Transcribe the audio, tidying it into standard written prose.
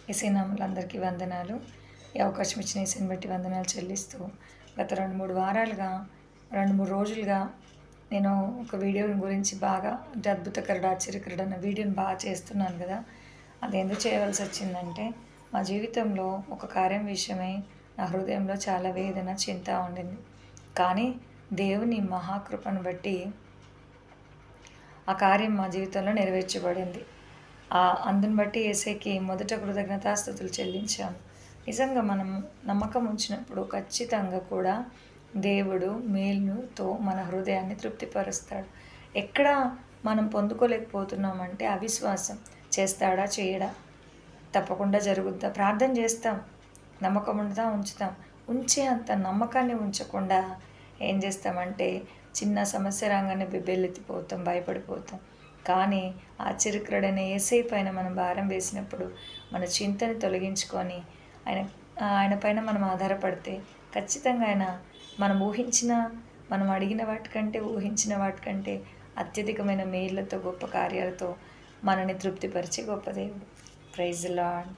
యేసయ్యనామములందరికీ వందనాలు. ఈ అవకాశం ఇచ్చిన యేసయ్యని బట్టి వందనాలు చెల్లిస్తూ, గత 2, 3 వారాలుగా 2, 3 రోజులుగా నేను ఒక వీడియో గురించి బాగా అంటే అద్భుతకరుడు, ఆశ్చర్యకరుడు అన్న వీడియోని బాగా చేస్తున్నాను కదా! అది ఎందుకు చేయవలసొచ్చిందంటే, మా జీవితంలో ఒక కార్యం విషయమై నా హృదయంలో చాలా వేదన, చింత ఉండింది. కానీ దేవుని మహాకృపను బట్టి ఆ కార్యం మా జీవితంలో నెరవేర్చబడింది. అందుని బట్టి యేసయ్యకి మొదట కృతజ్ఞతాస్తుతులు చెల్లించాము. నిజంగా మనం నమ్మకం ఉంచినప్పుడు ఖచ్చితంగా కూడా దేవుడు మేలుతో మన హృదయాన్ని తృప్తిపరుస్తాడు. ఎక్కడ మనం పొందుకోలేకపోతున్నామంటే అవిశ్వాసం. చేస్తాడా? చేయడా? తప్పకుండా జరుగుద్దా? ప్రార్థన చేస్తాం. నమ్మకం ఉంచుతాం. ఉంచే అంత నమ్మకాన్ని ఉంచకుండా ఏం చేస్తామంటే చిన్న సమస్య రాగానే బెంబేలెత్తిపోతాం, భయపడిపోతాం. కానీ ఆశ్చర్యకరుడైన యేసయ్య పైన మనం భారం వేసినప్పుడు మన చింతని తొలగించుకొని ఆయన పైన మనం ఆధారపడితే ఖచ్చితంగా ఆయన మనం అడిగిన వాటికంటే, ఊహించిన వాటికంటే అత్యధికమైన మేళ్ళతో, గొప్ప కార్యాలతో మనల్ని తృప్తిపరిచే గొప్ప దేవుడు. Praise the lord.